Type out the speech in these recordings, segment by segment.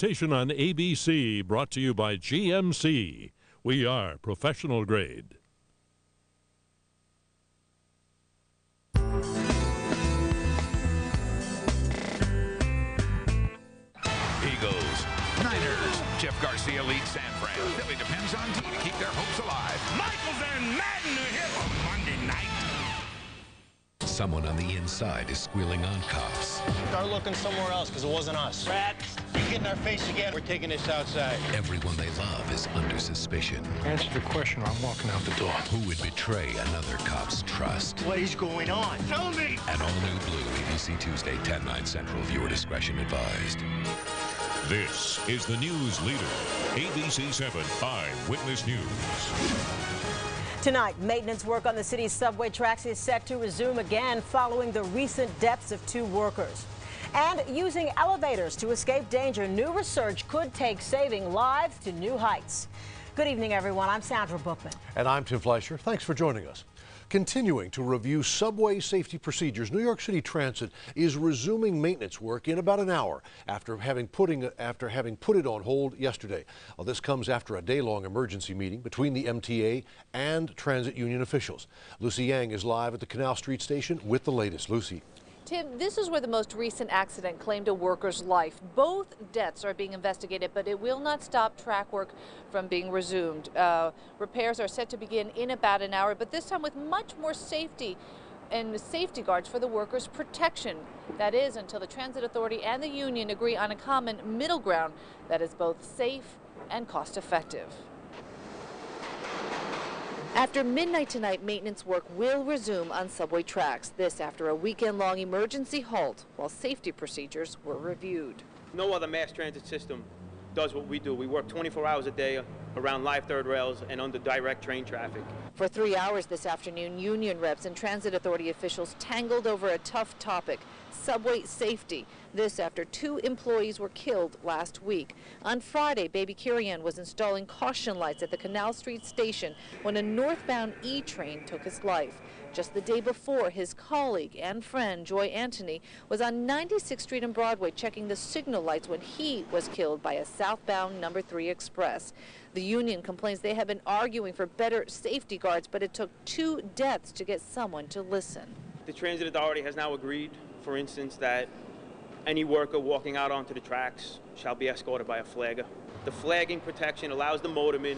Station on ABC, brought to you by GMC. We are professional grade. Eagles, Niners, Jeff Garcia leads San Fran. Philly depends on T to keep their hopes alive. Michaels and Madden are here on Monday night. Someone on the inside is squealing on cops. Start looking somewhere else, because it wasn't us. Rats. You get in our face again, we're taking this outside. Everyone they love is under suspicion. Answer the question or I'm walking out the door. Who would betray another cop's trust? What is going on? Tell me. An all-new Blue, ABC Tuesday, 10/9 Central. Viewer discretion advised. This is the news leader, ABC 7 Eyewitness News. Tonight, maintenance work on the city's subway tracks is set to resume again following the recent deaths of 2 workers. And using elevators to escape danger, new research could take saving lives to new heights. Good evening, everyone. I'm Sandra Bookman. And I'm Tim Fleischer. Thanks for joining us. Continuing to review subway safety procedures, New York City Transit is resuming maintenance work in about an hour after having put it on hold yesterday. Well, this comes after a day-long emergency meeting between the MTA and transit union officials. Lucy Yang is live at the Canal Street station with the latest. Lucy. Tim, this is where the most recent accident claimed a worker's life. Both deaths are being investigated, but it will not stop track work from being resumed. Repairs are set to begin in about an hour, but this time with much more safety and safety guards for the workers' protection. That is until the Transit Authority and the union agree on a common middle ground that is both safe and cost-effective. After midnight tonight, maintenance work will resume on subway tracks. This after a weekend-long emergency halt while safety procedures were reviewed. No other mass transit system does what we do. We work 24 hours a day around live third rails and under direct train traffic. For 3 hours this afternoon, union reps and transit authority officials tangled over a tough topic: subway safety. This after 2 employees were killed last week. On Friday, Baby Kirian was installing caution lights at the Canal Street station when a northbound E train took his life. Just the day before, his colleague and friend, Joy Anthony, was on 96th Street and Broadway checking the signal lights when he was killed by a southbound number 3 express. The union complains they have been arguing for better safety guards, but it took 2 deaths to get someone to listen. The Transit Authority has now agreed, for instance, that any worker walking out onto the tracks shall be escorted by a flagger. The flagging protection allows the motorman,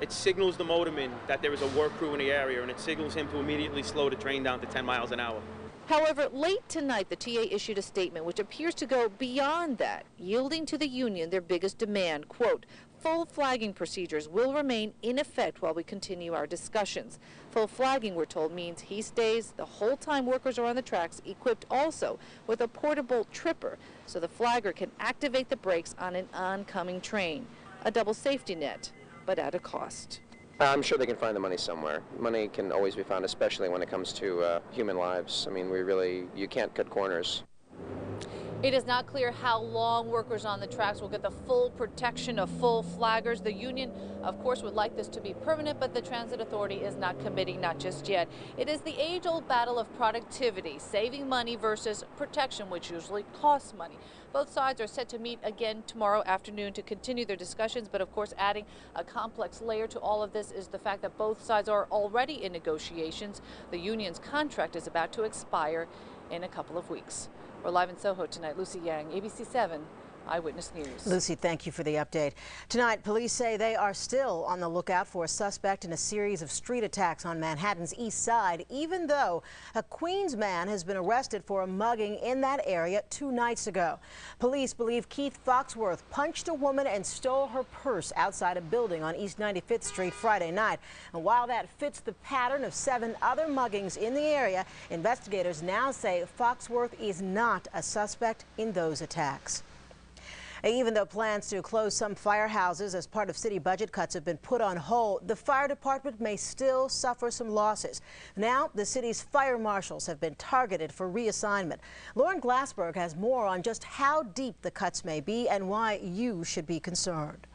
it signals the motorman that there is a work crew in the area, and it signals him to immediately slow the train down to 10 miles an hour. However, late tonight, the TA issued a statement which appears to go beyond that, yielding to the union their biggest demand, quote, "Full flagging procedures will remain in effect while we continue our discussions." Full flagging, we're told, means he stays the whole time workers are on the tracks, equipped also with a portable tripper, so the flagger can activate the brakes on an oncoming train. A double safety net, but at a cost. I'm sure they can find the money somewhere. Money can always be found, especially when it comes to human lives. I mean, you can't cut corners. It is not clear how long workers on the tracks will get the full protection of full flaggers. The union, of course, would like this to be permanent, but the Transit Authority is not committing, not just yet. It is the age-old battle of productivity, saving money versus protection, which usually costs money. Both sides are set to meet again tomorrow afternoon to continue their discussions, but of course adding a complex layer to all of this is the fact that both sides are already in negotiations. The union's contract is about to expire in a couple of weeks. We're live in Soho tonight. Lucy Yang, ABC 7 Eyewitness News. Lucy, thank you for the update. Tonight, police say they are still on the lookout for a suspect in a series of street attacks on Manhattan's East Side, even though a Queens man has been arrested for a mugging in that area 2 nights ago. Police believe Keith Foxworth punched a woman and stole her purse outside a building on East 95th Street Friday night. And while that fits the pattern of 7 other muggings in the area, investigators now say Foxworth is not a suspect in those attacks. Even though plans to close some firehouses as part of city budget cuts have been put on hold, the fire department may still suffer some losses. Now, the city's fire marshals have been targeted for reassignment. Lauren Glassberg has more on just how deep the cuts may be and why you should be concerned.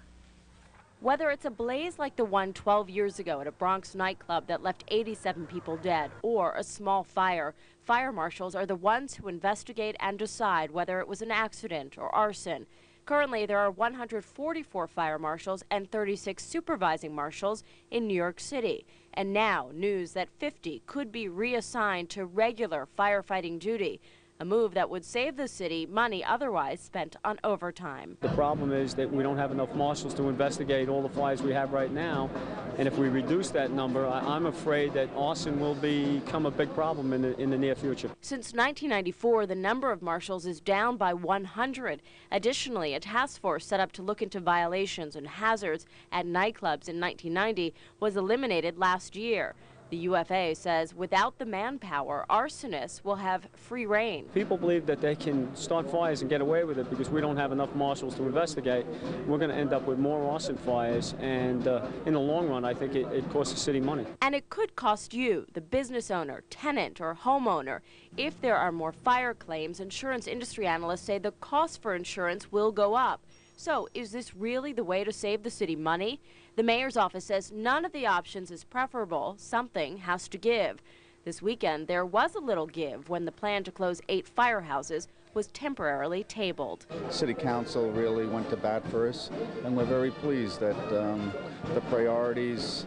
Whether it's a blaze like the one 12 years ago at a Bronx nightclub that left 87 people dead, or a small fire, fire marshals are the ones who investigate and decide whether it was an accident or arson. Currently, there are 144 fire marshals and 36 supervising marshals in New York City. And now, news that 50 could be reassigned to regular firefighting duty, a move that would save the city money otherwise spent on overtime. The problem is that we don't have enough marshals to investigate all the fires we have right now. And if we reduce that number, I'm afraid that arson will become a big problem in the near future. Since 1994, the number of marshals is down by 100. Additionally, a task force set up to look into violations and hazards at nightclubs in 1990 was eliminated last year. The UFA says without the manpower, arsonists will have free rein. People believe that they can start fires and get away with it because we don't have enough marshals to investigate. We're going to end up with more arson fires, and in the long run, I think it costs the city money. And it could cost you, the business owner, tenant, or homeowner. If there are more fire claims, insurance industry analysts say the cost for insurance will go up. So, is this really the way to save the city money? The mayor's office says none of the options is preferable. Something has to give. This weekend, there was a little give when the plan to close 8 firehouses was temporarily tabled. City Council really went to bat for us, and we're very pleased that the priorities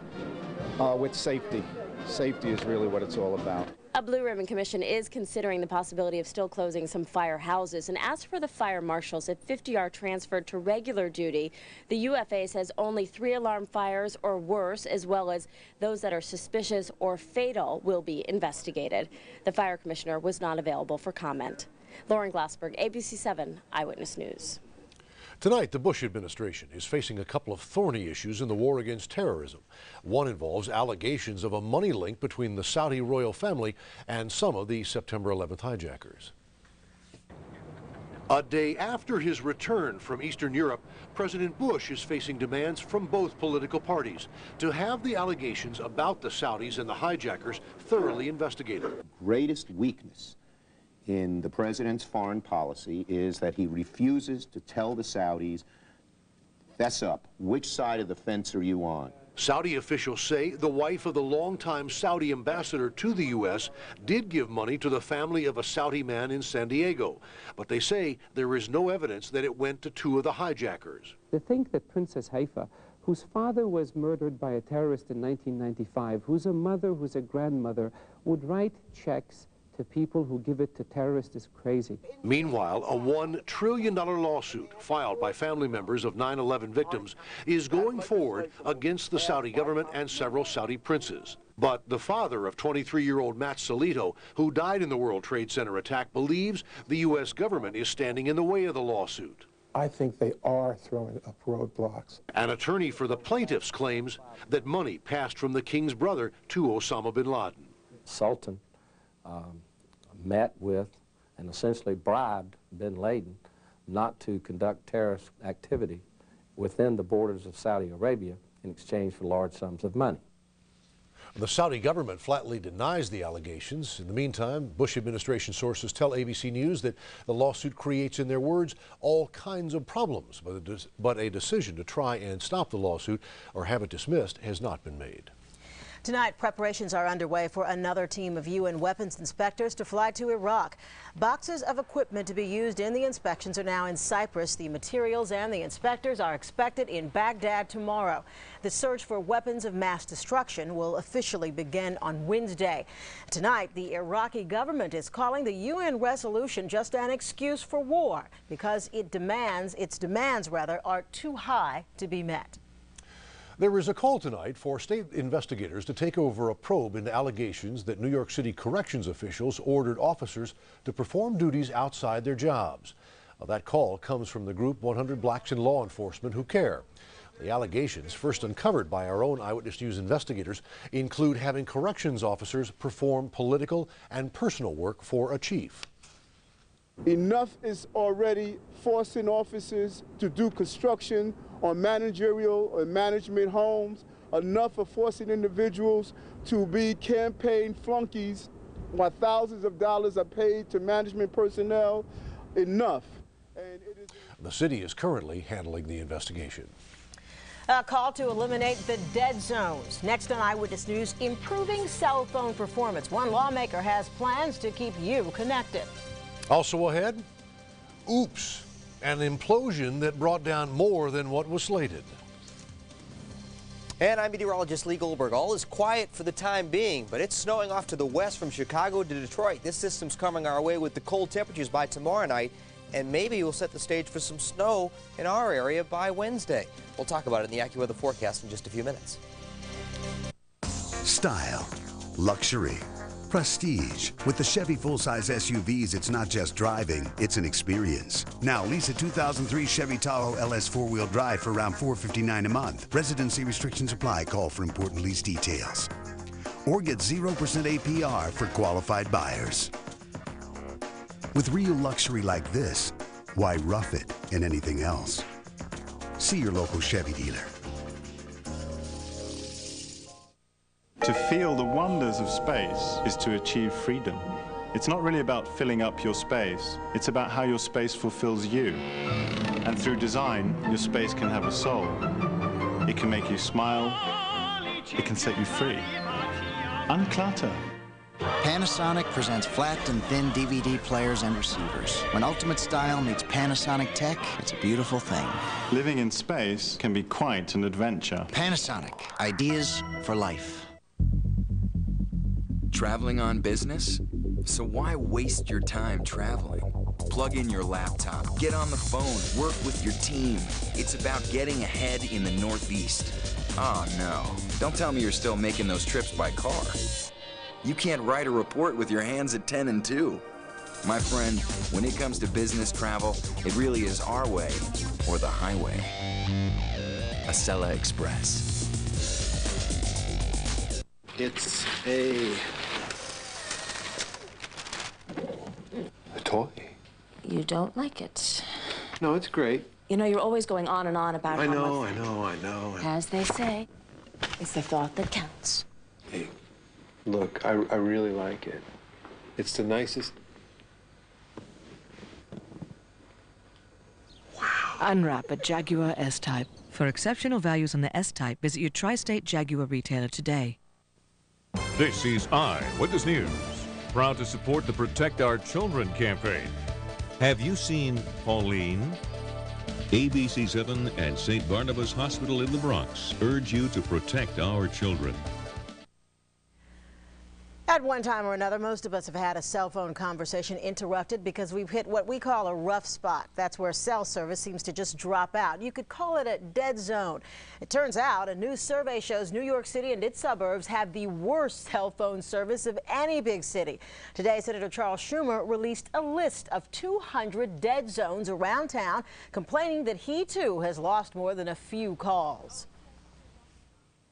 are with safety. Safety is really what it's all about. A Blue Ribbon Commission is considering the possibility of still closing some firehouses. And as for the fire marshals, if 50 are transferred to regular duty, the UFA says only 3 alarm fires or worse, as well as those that are suspicious or fatal, will be investigated. The fire commissioner was not available for comment. Lauren Glassberg, ABC 7 Eyewitness News. Tonight, the Bush administration is facing a couple of thorny issues in the war against terrorism. One involves allegations of a money link between the Saudi royal family and some of the September 11th hijackers. A day after his return from Eastern Europe, President Bush is facing demands from both political parties to have the allegations about the Saudis and the hijackers thoroughly investigated. Greatest weakness in the president's foreign policy is that he refuses to tell the Saudis, fess up, which side of the fence are you on? Saudi officials say the wife of the longtime Saudi ambassador to the U.S. did give money to the family of a Saudi man in San Diego, but they say there is no evidence that it went to 2 of the hijackers. To think that Princess Haifa, whose father was murdered by a terrorist in 1995, who's a mother, who's a grandmother, would write checks to people who give it to terrorists is crazy. Meanwhile, a $1 trillion lawsuit filed by family members of 9/11 victims is going forward against the Saudi government and several Saudi princes. But the father of 23-year-old Matt Salito, who died in the World Trade Center attack, believes the U.S. government is standing in the way of the lawsuit. I think they are throwing up roadblocks. An attorney for the plaintiffs claims that money passed from the king's brother to Osama bin Laden. Sultan met with and essentially bribed bin Laden not to conduct terrorist activity within the borders of Saudi Arabia in exchange for large sums of money. The Saudi government flatly denies the allegations. In the meantime, Bush administration sources tell ABC News that the lawsuit creates, in their words, all kinds of problems, but a decision to try and stop the lawsuit or have it dismissed has not been made. Tonight, preparations are underway for another team of UN weapons inspectors to fly to Iraq. Boxes of equipment to be used in the inspections are now in Cyprus. The materials and the inspectors are expected in Baghdad tomorrow. The search for weapons of mass destruction will officially begin on Wednesday. Tonight, the Iraqi government is calling the UN resolution just an excuse for war because its demands are too high to be met. There is a call tonight for state investigators to take over a probe into allegations that New York City corrections officials ordered officers to perform duties outside their jobs. That call comes from the group 100 Blacks in Law Enforcement Who Care. The allegations, first uncovered by our own Eyewitness News investigators, include having corrections officers perform political and personal work for a chief. Enough is already forcing officers to do construction on managerial or management homes. Enough of forcing individuals to be campaign flunkies while thousands of dollars are paid to management personnel. Enough. The city is currently handling the investigation. A call to eliminate the dead zones. Next on Eyewitness News, improving cell phone performance. One lawmaker has plans to keep you connected. Also ahead, oops. An implosion that brought down more than what was slated. And I'm meteorologist Lee Goldberg. All is quiet for the time being, but it's snowing off to the west from Chicago to Detroit. This system's coming our way with the cold temperatures by tomorrow night, and maybe we'll set the stage for some snow in our area by Wednesday. We'll talk about it in the AccuWeather forecast in just a few minutes. Style, luxury, prestige. With the Chevy full-size SUVs, it's not just driving, it's an experience. Now, lease a 2003 Chevy Tahoe LS 4-wheel drive for around $459 a month. Residency restrictions apply. Call for important lease details. Or get 0% APR for qualified buyers. With real luxury like this, why rough it in anything else? See your local Chevy dealer. To feel the wonders of space is to achieve freedom. It's not really about filling up your space, it's about how your space fulfills you. And through design, your space can have a soul. It can make you smile, it can set you free. Unclutter. Panasonic presents flat and thin DVD players and receivers. When ultimate style meets Panasonic tech, it's a beautiful thing. Living in space can be quite an adventure. Panasonic, ideas for life. Traveling on business? So why waste your time traveling? Plug in your laptop, get on the phone, work with your team. It's about getting ahead in the Northeast. Oh no, don't tell me you're still making those trips by car. You can't write a report with your hands at 10 and 2. My friend, when it comes to business travel, it really is our way or the highway. Acela Express. It's a toy. You don't like it. No, it's great. You know, you're always going on and on about I how know, much... I know. As they say, it's the thought that counts. Hey, look, I really like it. It's the nicest... Unwrap a Jaguar S-Type. For exceptional values on the S-Type, visit your tri-state Jaguar retailer today. This is Eyewitness News, proud to support the Protect Our Children campaign. Have you seen Pauline? ABC7 and St. Barnabas Hospital in the Bronx urge you to protect our children. At one time or another, most of us have had a cell phone conversation interrupted because we've hit what we call a rough spot. That's where cell service seems to just drop out. You could call it a dead zone. It turns out a new survey shows New York City and its suburbs have the worst cell phone service of any big city. Today, Senator Charles Schumer released a list of 200 dead zones around town, complaining that he too has lost more than a few calls.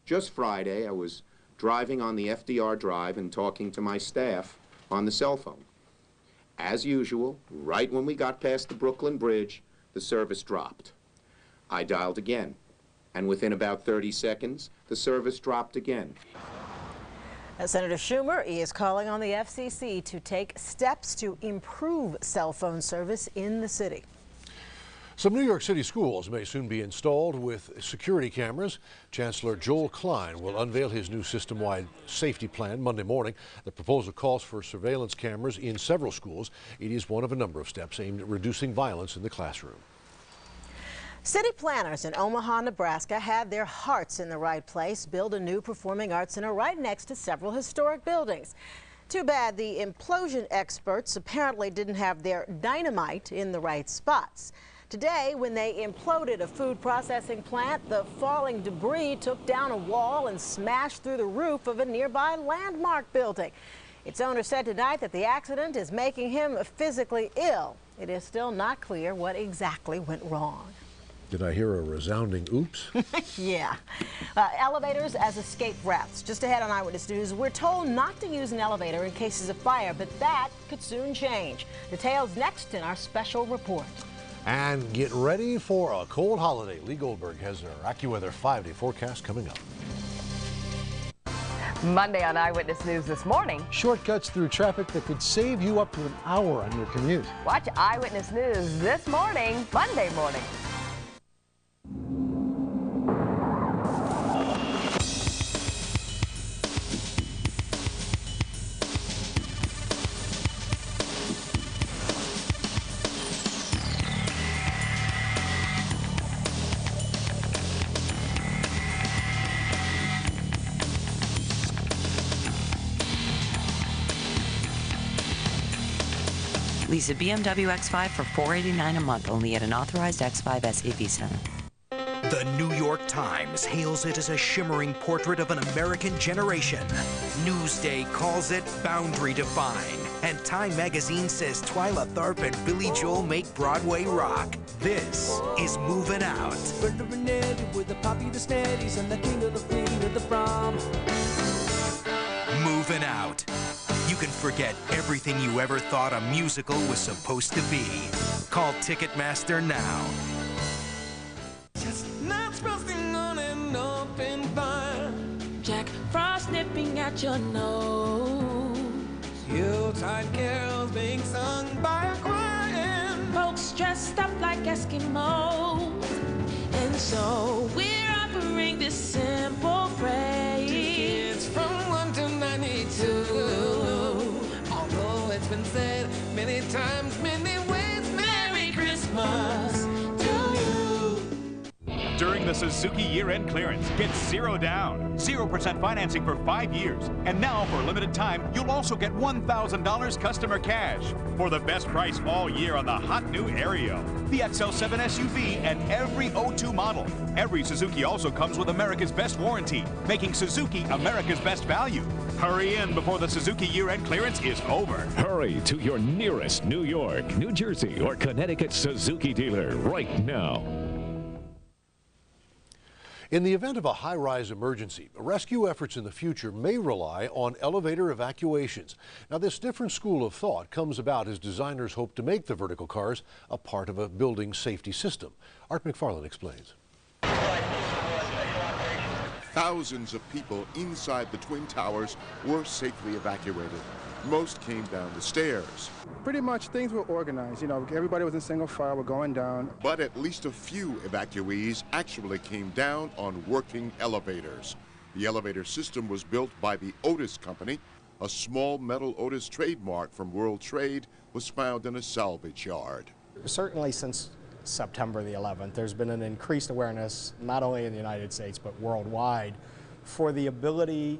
Just Friday, I was driving on the FDR Drive and talking to my staff on the cell phone. As usual, right when we got past the Brooklyn Bridge, the service dropped. I dialed again, and within about 30 seconds, the service dropped again. As Senator Schumer is calling on the FCC to take steps to improve cell phone service in the city. Some New York City schools may soon be installed with security cameras. Chancellor Joel Klein will unveil his new system-wide safety plan Monday morning. The proposal calls for surveillance cameras in several schools. It is one of a number of steps aimed at reducing violence in the classroom. City planners in Omaha, Nebraska had their hearts in the right place, build a new performing arts center right next to several historic buildings. Too bad the implosion experts apparently didn't have their dynamite in the right spots. Today, when they imploded a food processing plant, the falling debris took down a wall and smashed through the roof of a nearby landmark building. Its owner said tonight that the accident is making him physically ill. It is still not clear what exactly went wrong. Did I hear a resounding oops? Yeah. Elevators as escape routes. Just ahead on Eyewitness News, we're told not to use an elevator in cases of fire, but that could soon change. Details next in our special report. And get ready for a cold holiday. Lee Goldberg has our AccuWeather 5-day forecast coming up. Monday on Eyewitness News this morning. Shortcuts through traffic that could save you up to an hour on your commute. Watch Eyewitness News this morning, Monday morning. Lease a BMW X5 for $489 a month, only at an authorized X5 SAV center. The New York Times hails it as a shimmering portrait of an American generation. Newsday calls it boundary defying. And Time magazine says Twyla Tharp and Billy Joel make Broadway rock. This is Moving Out. With the poppy, the sneddies, and the king of the fleet of the prom. Moving Out. You can forget everything you ever thought a musical was supposed to be. Call Ticketmaster now. Chestnuts roasting on an open fire. Jack Frost nipping at your nose. Yuletide carols being sung by a choir. And folks dressed up like Eskimos. And so we're offering this simple phrase. Kids from 1 to 92. Although it's been said many times, many ways, Merry Christmas to you. During the Suzuki year-end clearance, get 0 down, 0% financing for 5 years. And now, for a limited time, you'll also get $1,000 customer cash for the best price all year on the hot new Aereo, the XL7 SUV, and every O2 model. Every Suzuki also comes with America's best warranty, making Suzuki America's best value. Hurry in before the Suzuki year-end clearance is over. Hurry to your nearest New York, New Jersey, or Connecticut Suzuki dealer right now. In the event of a high-rise emergency, rescue efforts in the future may rely on elevator evacuations. Now, this different school of thought comes about as designers hope to make the vertical cars a part of a building safety system. Art McFarland explains. Thousands of people inside the Twin Towers were safely evacuated. Most came down the stairs. Pretty much things were organized. You know, everybody was in single file, we're going down. But at least a few evacuees actually came down on working elevators. The elevator system was built by the Otis Company. A small metal Otis trademark from World Trade was found in a salvage yard. Certainly since September the 11th, there's been an increased awareness, not only in the United States, but worldwide, for the ability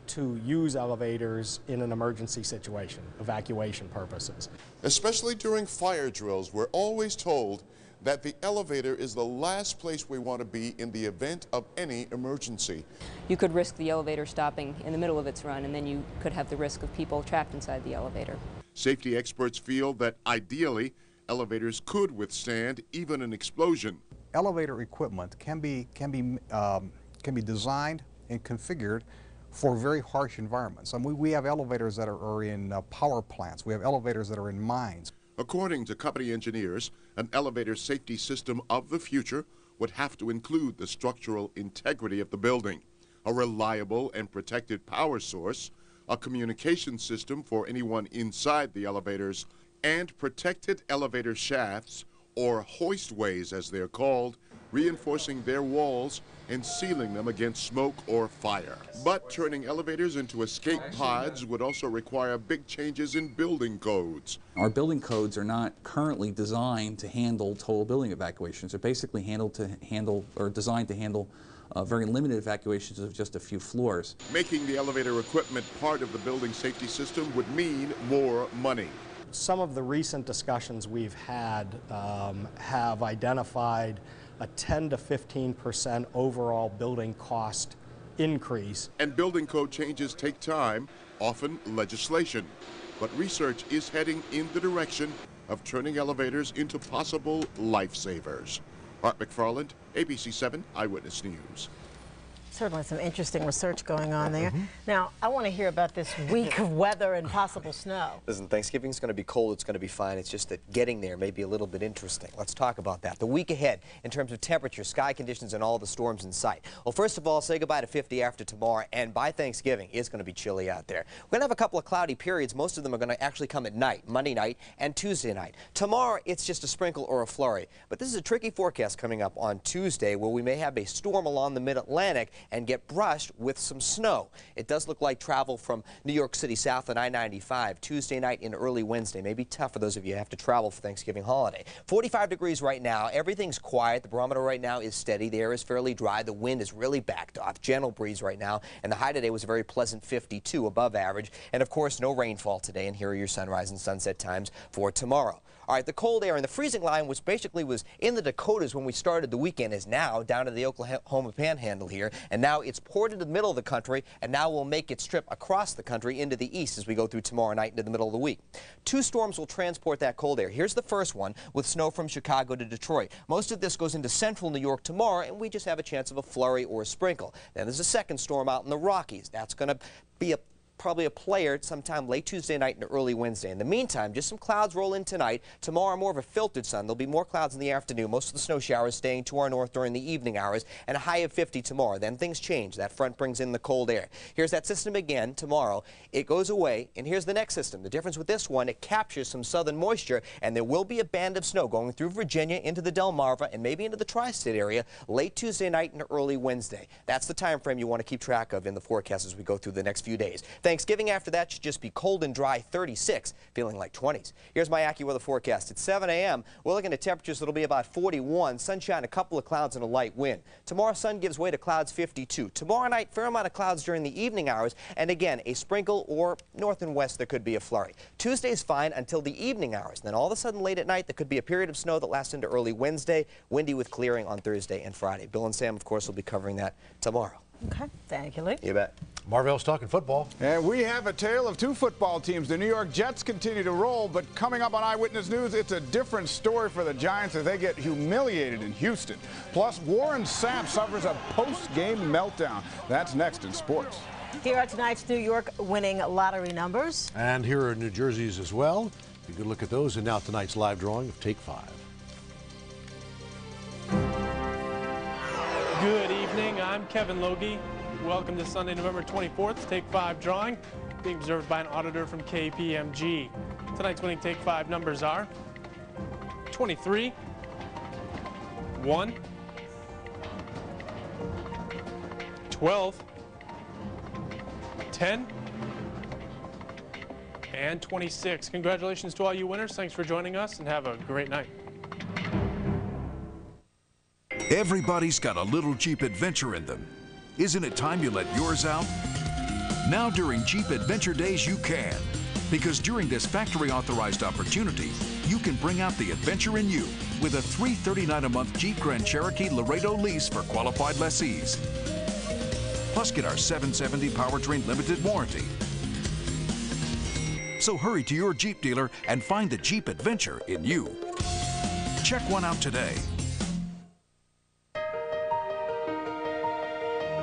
to use elevators in an emergency situation, evacuation purposes. Especially during fire drills, we're always told that the elevator is the last place we want to be in the event of any emergency. You could risk the elevator stopping in the middle of its run, and then you could have the risk of people trapped inside the elevator. Safety experts feel that ideally, elevators could withstand even an explosion. Elevator equipment can be designed and configured for very harsh environments. I mean, we have elevators that are in power plants. We have elevators that are in mines. According to company engineers, an elevator safety system of the future would have to include the structural integrity of the building, a reliable and protected power source, a communication system for anyone inside the elevators, and protected elevator shafts, or hoistways as they're called, reinforcing their walls and sealing them against smoke or fire. But turning elevators into escape pods would also require big changes in building codes. Our building codes are not currently designed to handle total building evacuations. They're basically designed to handle very limited evacuations of just a few floors. Making the elevator equipment part of the building safety system would mean more money. Some of the recent discussions we've had have identified a 10 to 15% overall building cost increase. And building code changes take time, often legislation. But research is heading in the direction of turning elevators into possible lifesavers. Art McFarland, ABC7 Eyewitness News. Certainly some interesting research going on there. Now, I want to hear about this week of weather and possible snow. Listen, Thanksgiving's going to be cold, it's going to be fine. It's just that getting there may be a little bit interesting. Let's talk about that. The week ahead, in terms of temperature, sky conditions, and all the storms in sight. Well, first of all, say goodbye to 50 after tomorrow, and by Thanksgiving, it's going to be chilly out there. We're going to have a couple of cloudy periods. Most of them are going to actually come at night, Monday night and Tuesday night. Tomorrow, it's just a sprinkle or a flurry. But this is a tricky forecast coming up on Tuesday, where we may have a storm along the mid-Atlantic. and get brushed with some snow. It does look like travel from New York City south on I-95 Tuesday night into early Wednesday. May be tough for those of you who have to travel for Thanksgiving holiday. 45 degrees right now. Everything's quiet. The barometer right now is steady. The air is fairly dry. The wind is really backed off. Gentle breeze right now. And the high today was a very pleasant 52, above average. And of course, no rainfall today. And here are your sunrise and sunset times for tomorrow. All right, the cold air and the freezing line, which basically was in the Dakotas when we started the weekend, is now down to the Oklahoma Panhandle here, and now it's poured into the middle of the country, and now will make its trip across the country into the east as we go through tomorrow night into the middle of the week. 2 storms will transport that cold air. Here's the first one with snow from Chicago to Detroit. Most of this goes into central New York tomorrow, and we just have a chance of a flurry or a sprinkle. Then there's a second storm out in the Rockies. That's going to be probably a player sometime late Tuesday night into early Wednesday. In the meantime, just some clouds roll in tonight. Tomorrow, more of a filtered sun. There'll be more clouds in the afternoon. Most of the snow showers staying to our north during the evening hours, and a high of 50 tomorrow. Then things change. That front brings in the cold air. Here's that system again tomorrow. It goes away, and here's the next system. The difference with this one, it captures some southern moisture, and there will be a band of snow going through Virginia into the Delmarva and maybe into the tri-state area late Tuesday night and early Wednesday. That's the time frame you want to keep track of in the forecast as we go through the next few days. Thanksgiving after that should just be cold and dry, 36, feeling like 20s. Here's my AccuWeather forecast. At 7 a.m., we're looking at temperatures that'll be about 41, sunshine, a couple of clouds, and a light wind. Tomorrow, sun gives way to clouds, 52. Tomorrow night, fair amount of clouds during the evening hours, and again, a sprinkle or north and west, there could be a flurry. Tuesday's fine until the evening hours. And then all of a sudden, late at night, there could be a period of snow that lasts into early Wednesday, windy with clearing on Thursday and Friday. Bill and Sam, of course, will be covering that tomorrow. Okay, thank you, Lee. You bet. Marvell's talking football. And we have a tale of 2 football teams. The New York Jets continue to roll, but coming up on Eyewitness News, it's a different story for the Giants as they get humiliated in Houston. Plus, Warren Sapp suffers a post-game meltdown. That's next in sports. Here are tonight's New York winning lottery numbers. And here are New Jersey's as well. You can look at those. And now tonight's live drawing of Take 5. Good evening, I'm Kevin Logie. Welcome to Sunday, November 24th, Take 5 drawing, being observed by an auditor from KPMG. Tonight's winning Take 5 numbers are 23, 1, 12, 10, and 26. Congratulations to all you winners. Thanks for joining us, and have a great night. Everybody's got a little Jeep adventure in them. Isn't it time you let yours out? Now during Jeep Adventure Days you can. Because during this factory authorized opportunity, you can bring out the adventure in you with a $339 a month Jeep Grand Cherokee Laredo lease for qualified lessees. Plus get our 770 powertrain limited warranty. So hurry to your Jeep dealer and find the Jeep adventure in you. Check one out today.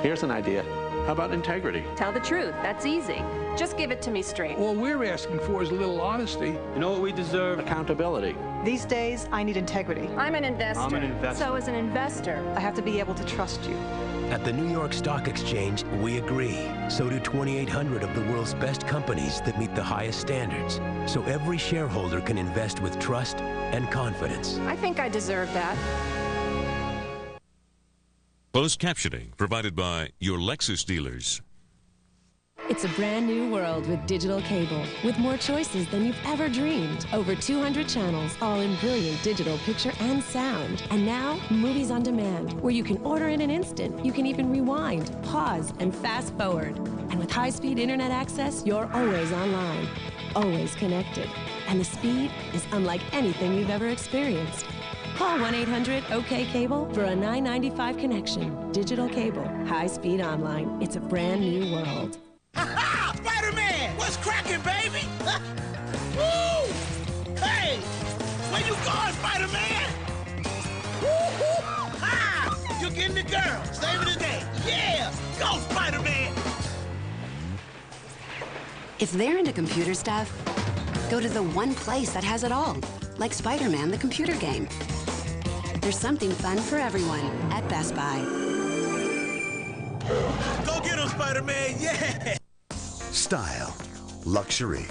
Here's an idea. How about integrity? Tell the truth. That's easy. Just give it to me straight. All we're asking for is a little honesty. You know what we deserve? Accountability. These days, I need integrity. I'm an investor. I'm an investor. So as an investor, I have to be able to trust you. At the New York Stock Exchange, we agree. So do 2,800 of the world's best companies that meet the highest standards. So every shareholder can invest with trust and confidence. I think I deserve that. Closed captioning provided by your Lexus dealers. It's a brand new world with digital cable, with more choices than you've ever dreamed. Over 200 channels, all in brilliant digital picture and sound. And now, movies on demand, where you can order in an instant. You can even rewind, pause, and fast forward. And with high-speed internet access, you're always online, always connected. And the speed is unlike anything you've ever experienced. Call 1-800-OK-CABLE for a $9.95 connection. Digital cable, high-speed online. It's a brand new world. Ha-ha! Spider-Man! What's cracking, baby? Woo! Hey! Where you going, Spider-Man? Woo-hoo! Ha! You're getting the girl. Saving the day. Yeah! Go, Spider-Man! If they're into computer stuff, go to the one place that has it all. Like Spider-Man, the computer game. There's something fun for everyone at Best Buy. Go get him, Spider-Man, yeah! Style, luxury,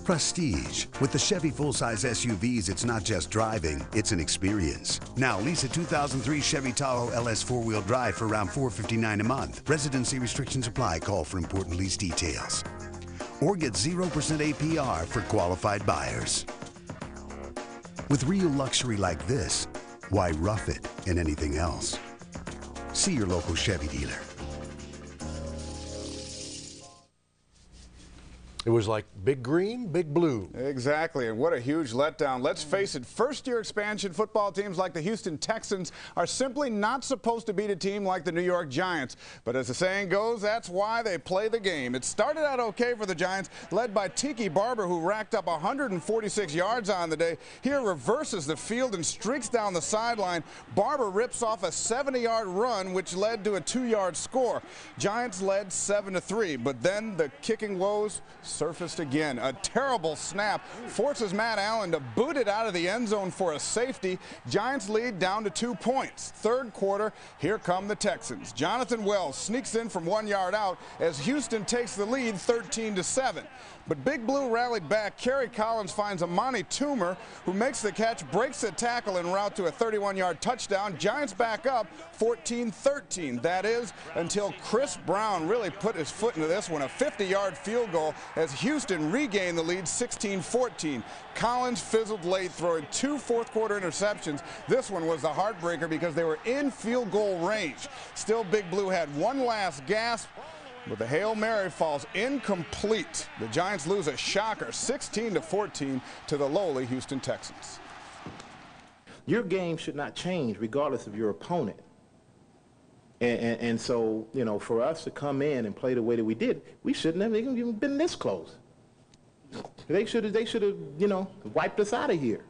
Prestige. With the Chevy full-size SUVs, it's not just driving, it's an experience. Now, lease a 2003 Chevy Tahoe LS 4-wheel drive for around $459 a month. Residency restrictions apply. Call for important lease details. Or get 0% APR for qualified buyers. With real luxury like this, why rough it in anything else? See your local Chevy dealer. It was like big green, big blue. Exactly, and what a huge letdown. Let's face it, first-year expansion football teams like the Houston Texans are simply not supposed to beat a team like the New York Giants. But as the saying goes, that's why they play the game. It started out okay for the Giants, led by Tiki Barber, who racked up 146 yards on the day. Here reverses the field and streaks down the sideline. Barber rips off a 70-yard run, which led to a 2-yard score. Giants led 7-3, but then the kicking woes surfaced again. A terrible snap forces Matt Allen to boot it out of the end zone for a safety. Giants lead down to 2 points. Third quarter, here come the Texans. Jonathan Wells sneaks in from 1 yard out as Houston takes the lead 13-7. But Big Blue rallied back. Kerry Collins finds Amani Toomer, who makes the catch, breaks the tackle en route to a 31-yard touchdown. Giants back up 14-13. That is until Chris Brown really put his foot into this one. A 50-yard field goal as Houston regained the lead 16-14. Collins fizzled late, throwing 2 fourth-quarter interceptions. This one was the heartbreaker because they were in field goal range. Still, Big Blue had one last gasp, but the Hail Mary falls incomplete. The Giants lose a shocker 16-14 to the lowly Houston Texans. Your game should not change regardless of your opponent. And so, you know, for us to come in and play the way that we did, we shouldn't have even been this close. They should have, you know, wiped us out of here.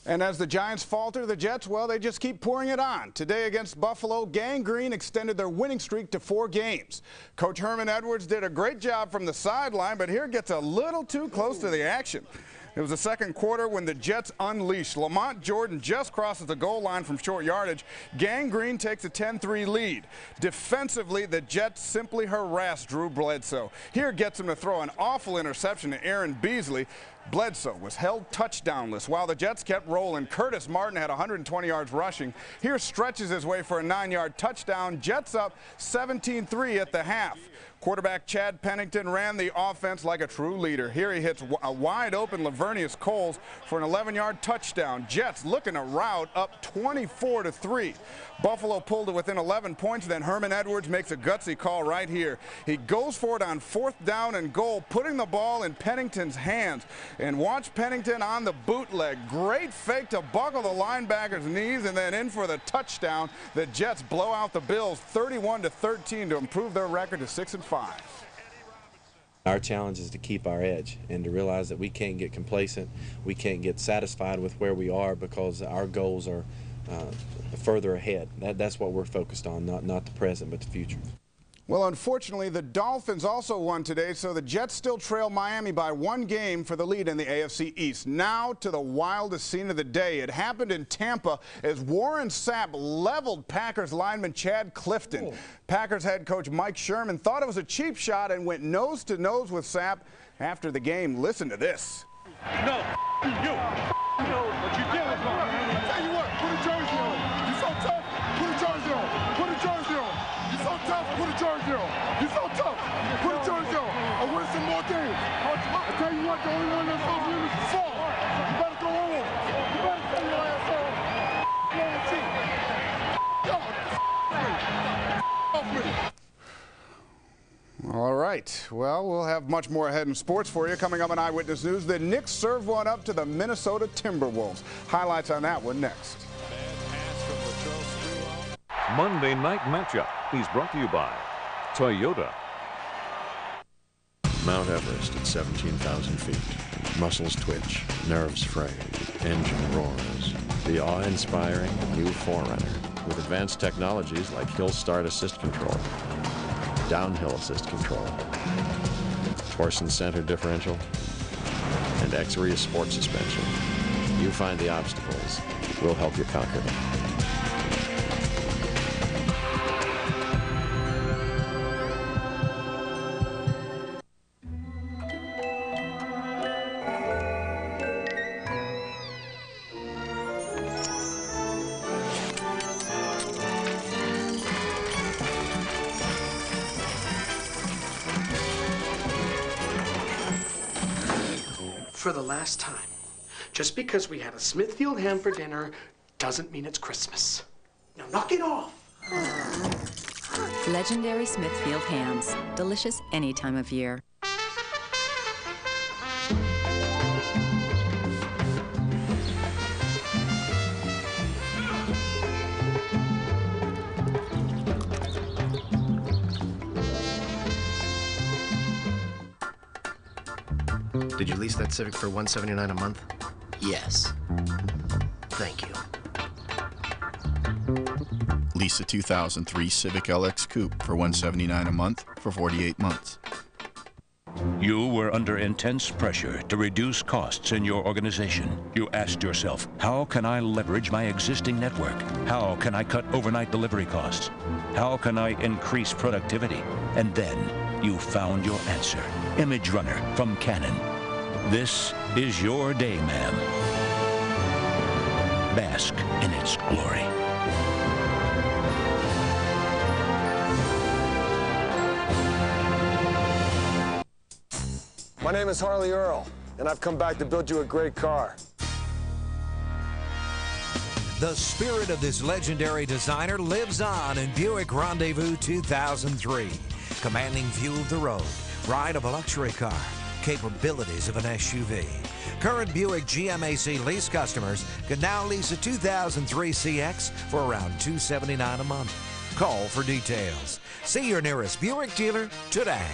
And as the Giants falter, the Jets, well, they just keep pouring it on. Today against Buffalo, Gang Green extended their winning streak to 4 games. Coach Herman Edwards did a great job from the sideline, but here gets a little too close to the action. It was the second quarter when the Jets unleashed. Lamont Jordan just crosses the goal line from short yardage. Gang Green takes a 10-3 lead. Defensively, the Jets simply harassed Drew Bledsoe. Here gets him to throw an awful interception to Aaron Beasley. Bledsoe was held touchdownless while the Jets kept rolling. Curtis Martin had 120 yards rushing. Here stretches his way for a 9-yard touchdown. Jets up 17-3 at the half. Quarterback Chad Pennington ran the offense like a true leader. Here he hits a wide-open Lavernius Coles for an 11-yard touchdown. Jets looking to rout up 24-3. Buffalo pulled it within 11 points. Then Herman Edwards makes a gutsy call right here. He goes for it on 4th down and goal, putting the ball in Pennington's hands. And watch Pennington on the bootleg. Great fake to buckle the linebacker's knees and then in for the touchdown. The Jets blow out the Bills 31-13 to improve their record to 6-5. Our challenge is to keep our edge and to realize that we can't get complacent. We can't get satisfied with where we are because our goals are further ahead. That's what we're focused on, not the present, but the future. Well, unfortunately, the Dolphins also won today, so the Jets still trail Miami by 1 game for the lead in the AFC East. Now to the wildest scene of the day. It happened in Tampa as Warren Sapp leveled Packers lineman Chad Clifton. Packers head coach Mike Sherman thought it was a cheap shot and went nose-to-nose with Sapp after the game. Listen to this. No, you. What you did was wrong. I tell you what, put a jersey on. You so tough, put a jersey on. Put a jersey on. You so tough, put a jersey on. You so tough, put a jersey on. I'll win some more games. I tell you what, the only one that's off limits is fall. You better go home. You better send your ass home. You on the team. Off with it. All right. Well, we'll have much more ahead in sports for you. Coming up on Eyewitness News, the Knicks serve one up to the Minnesota Timberwolves. Highlights on that one next. Monday Night Matchup is brought to you by Toyota. Mount Everest at 17,000 feet. Muscles twitch, nerves fray, engine roars. The awe-inspiring new 4Runner with advanced technologies like Hill Start Assist Control, Downhill Assist Control, Torsen Center Differential, and X-Rea Sport Suspension. You find the obstacles, we'll help you conquer them. for the last time. Just because we had a Smithfield ham for dinner doesn't mean it's Christmas. Now knock it off. Legendary Smithfield hams. Delicious any time of year. Did you lease that Civic for $179 a month? Yes. Thank you. Lease a 2003 Civic LX Coupe for $179 a month for 48 months. You were under intense pressure to reduce costs in your organization. You asked yourself, how can I leverage my existing network? How can I cut overnight delivery costs? How can I increase productivity? And then you found your answer. Image Runner from Canon. This is your day, ma'am. Bask in its glory. My name is Harley Earl, and I've come back to build you a great car. The spirit of this legendary designer lives on in Buick Rendezvous 2003. Commanding view of the road, ride of a luxury car, capabilities of an SUV. Current Buick GMAC lease customers can now lease a 2003 CX for around $279 a month. Call for details. See your nearest Buick dealer today.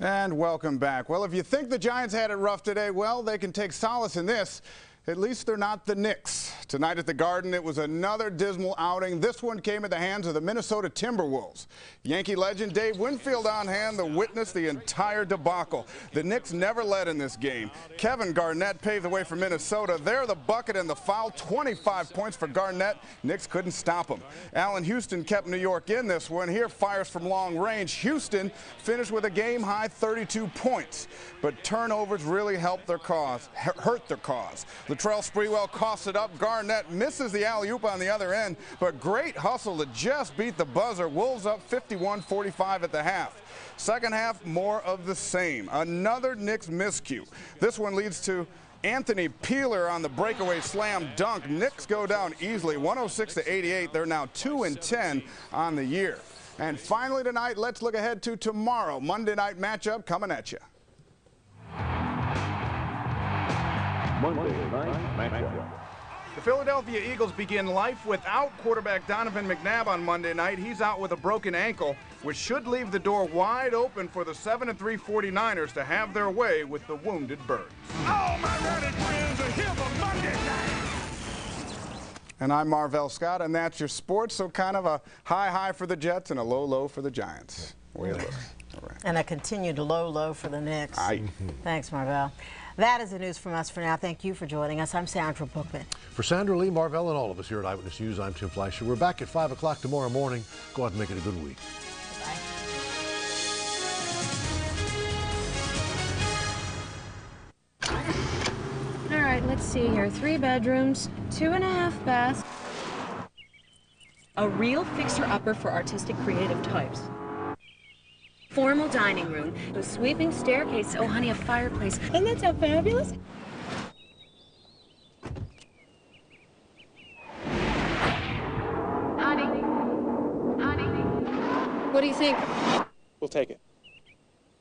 And welcome back. Well, if you think the Giants had it rough today, well, they can take solace in this. At least they're not the Knicks. Tonight at the Garden, it was another dismal outing. This one came at the hands of the Minnesota Timberwolves. Yankee legend Dave Winfield on hand to witness the entire debacle. The Knicks never led in this game. Kevin Garnett paved the way for Minnesota. There, the bucket and the foul, 25 points for Garnett. Knicks couldn't stop him. Allen Houston kept New York in this one. Here, fires from long range. Houston finished with a game-high 32 points. But turnovers really helped their cause, hurt their cause. Latrell Sprewell coughs it up. Garnett misses the alley-oop on the other end, but great hustle to just beat the buzzer. Wolves up 51-45 at the half. Second half, more of the same. Another Knicks miscue. This one leads to Anthony Peeler on the breakaway slam dunk. Knicks go down easily, 106-88. They're now 2-10 on the year. And finally tonight, let's look ahead to tomorrow. Monday night matchup coming at you. Monday night matchup. The Philadelphia Eagles begin life without quarterback Donovan McNabb on Monday night. He's out with a broken ankle, which should leave the door wide open for the 7-3 49ers to have their way with the wounded Birds. All my running friends are here for Monday night. And I'm Marvell Scott, and that's your sports. So kind of a high for the Jets and a low for the Giants. Way it looks. All right. And a continued low for the Knicks. Aye. Thanks, Marvell. That is the news from us for now. Thank you for joining us. I'm Sandra Bookman. For Sandra Lee, Marvell, and all of us here at Eyewitness News, I'm Tim Fleischer. We're back at 5 o'clock tomorrow morning. Go out and make it a good week. All right, let's see here. 3 bedrooms, 2.5 baths. A real fixer-upper for artistic creative types. Formal dining room, a sweeping staircase. Oh, honey, a fireplace. Doesn't that sound fabulous? Honey. What do you think? We'll take it.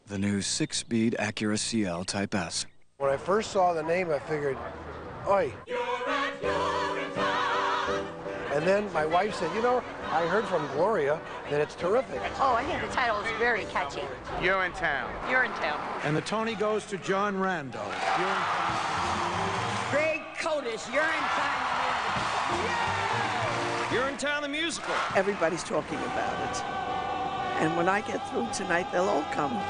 The new 6-speed Acura CL Type S. When I first saw the name, I figured, oi. And then my wife said, you know, I heard from Gloria that it's terrific. Oh, I think the title is very catchy. You're in town. You're in town. And the Tony goes to John Rando. Greg Codish, you're in town. You're in town, the musical. Everybody's talking about it. And when I get through tonight, they'll all come.